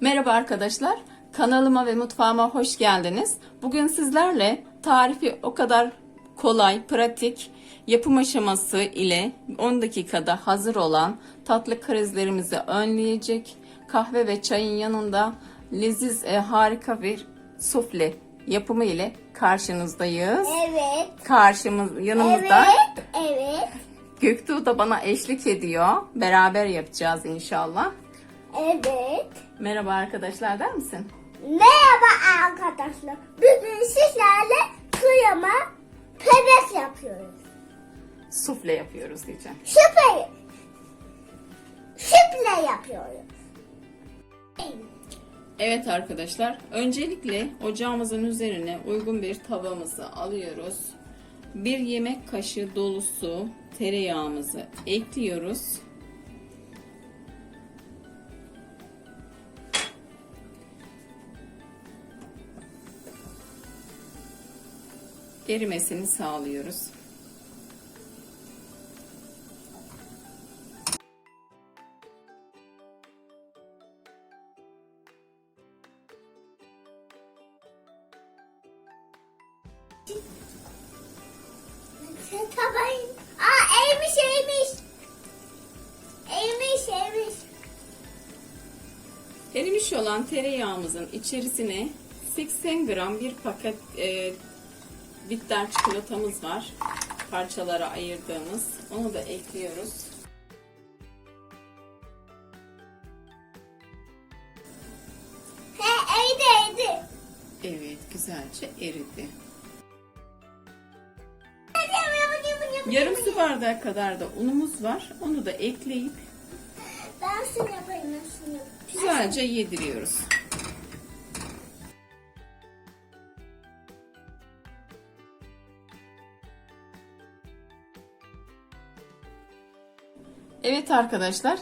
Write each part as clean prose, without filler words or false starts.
Merhaba arkadaşlar, kanalıma ve mutfağıma hoş geldiniz. Bugün sizlerle tarifi o kadar kolay, pratik, yapım aşaması ile 10 dakikada hazır olan tatlı krizlerimizi önleyecek kahve ve çayın yanında leziz, harika bir sufle yapımı ile karşınızdayız. Evet. Yanımızda Evet. Göktuğ da bana eşlik ediyor. Beraber yapacağız inşallah. Evet. Merhaba arkadaşlar der misin? Merhaba arkadaşlar. Bugün sizlerle kıyama pebes yapıyoruz. Sufle yapıyoruz diyeceğim. Süple yapıyoruz. Evet arkadaşlar, öncelikle ocağımızın üzerine uygun bir tavamızı alıyoruz. Bir yemek kaşığı dolusu tereyağımızı ekliyoruz. Erimesini sağlıyoruz. Tabayın. Eğmiş. Erimiş olan tereyağımızın içerisine 80 gram bir paket bitter çikolatamız var. Parçalara ayırdığımız. Onu da ekliyoruz. Eridi. Evet, güzelce eridi. Yarım su bardağı kadar da unumuz var. Onu da ekleyip Ben şunu yapayım. güzelce yediriyoruz. Evet arkadaşlar.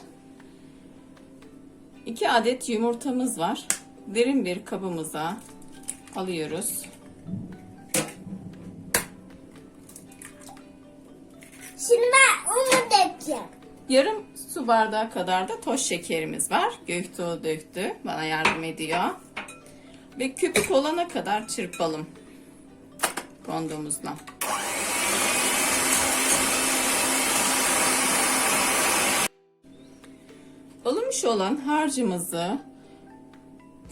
2 adet yumurtamız var. Derin bir kabımıza alıyoruz. Şimdi ben unu dökeceğim. Yarım su bardağı kadar da toz şekerimiz var. Göktuğ döktü. Bana yardım ediyor. Ve köpük olana kadar çırpalım. Kondomuzla. Olmuş olan harcımızı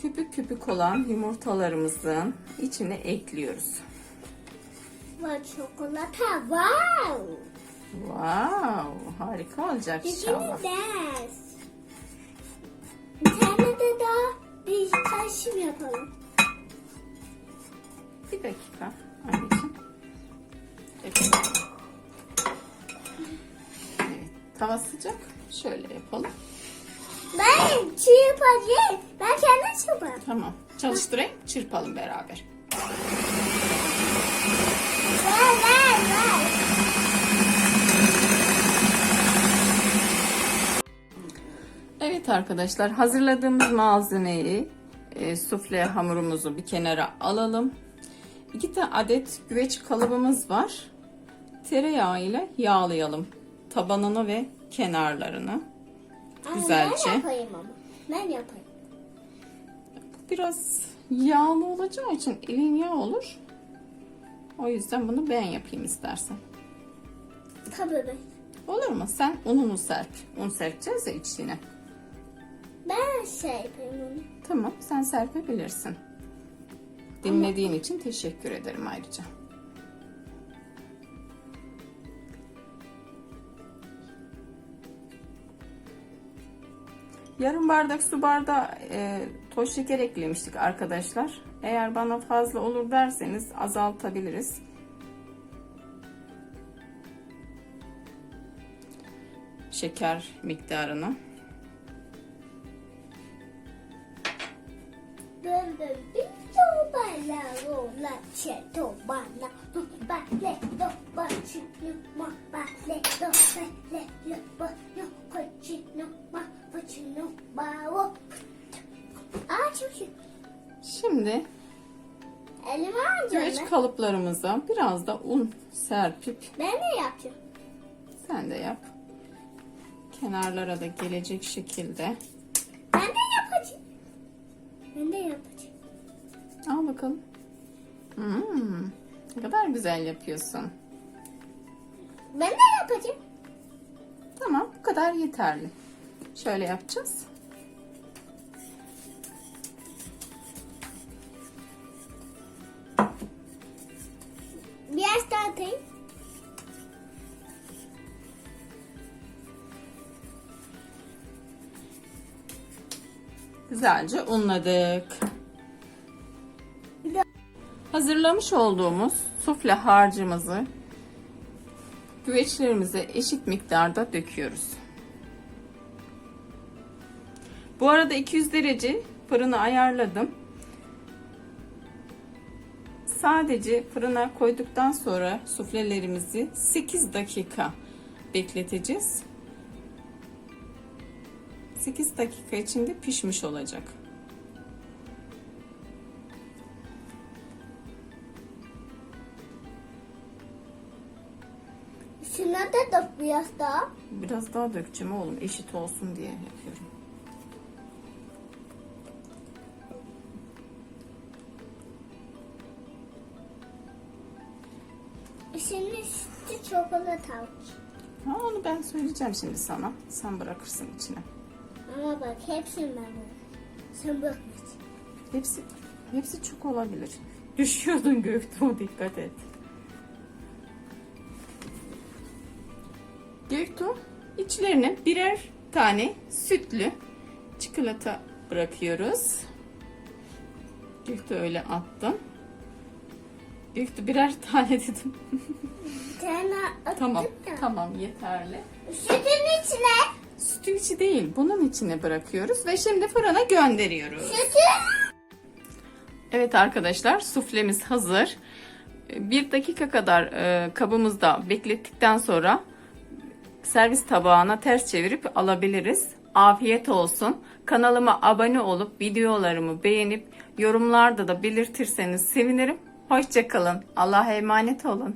köpük köpük olan yumurtalarımızın içine ekliyoruz. Ve çikolata. Wow. Wow, harika olacak inşallah. Ders. Bir tane de daha bir karışım yapalım. Bir dakika anneciğim. Evet, tava sıcak. Şöyle yapalım. Ben çırpacağım. Ben kendim çırparım. Tamam. Çalıştırayım, çırpalım beraber. Ver. Evet arkadaşlar, hazırladığımız malzemeyi, sufle hamurumuzu bir kenara alalım. 2 adet güveç kalıbımız var. Tereyağı ile yağlayalım tabanını ve kenarlarını. Güzelce. Ben yapayım ama. Ben yapayım. Biraz yağlı olacağı için elin yağ olur. O yüzden bunu ben yapayım istersen. Tabii ben. Olur mu? Sen ununu serp. Un serpeceğiz ya içine. Ben yapayım onu. Tamam, sen serpebilirsin. Dinlediğin için teşekkür ederim ayrıca. Yarım bardak su bardağı toz şeker eklemiştik arkadaşlar. Eğer bana fazla olur derseniz azaltabiliriz. Şeker miktarını. Şimdi Elime güveç alacağım. kalıplarımıza biraz da un serpip Ben de yapacağım. sen de yap. Kenarlara da gelecek şekilde. Ben de yapacağım. bakalım. Ne kadar güzel yapıyorsun. Ben de yapacağım. Tamam, bu kadar yeterli. Şöyle yapacağız. Biraz daha atayım. Güzelce unladık. Bir de Hazırlamış olduğumuz sufle harcımızı güveçlerimize eşit miktarda döküyoruz. Bu arada 200 derece fırını ayarladım. Sadece fırına koyduktan sonra suflelerimizi 8 dakika bekleteceğiz. 8 dakika içinde pişmiş olacak. şuna da dök biraz daha. Biraz daha dökeceğim oğlum, eşit olsun diye yapıyorum. Şimdi sütlü çikolata al. Ha, onu ben söyleyeceğim şimdi sana. Sen bırakırsın içine. Ama bak hepsini ben bırakırım. Sen bırakmayacaksın. Hepsi çok olabilir. Düşüyordun Göktuğ, dikkat et. Göktuğ, içlerine birer tane sütlü çikolata bırakıyoruz. Göktuğ öyle attım. Göktuğ birer tane dedim. Bir tane attık Tamam, da. tamam yeterli. Sütün içine. Sütün içi değil, bunun içine bırakıyoruz ve şimdi fırına gönderiyoruz. Sütün. Evet arkadaşlar, suflemiz hazır. 1 dakika kadar kabımızda beklettikten sonra servis tabağına ters çevirip alabiliriz. Afiyet olsun. Kanalıma abone olup videolarımı beğenip yorumlarda da belirtirseniz sevinirim. Hoşça kalın. Allah'a emanet olun.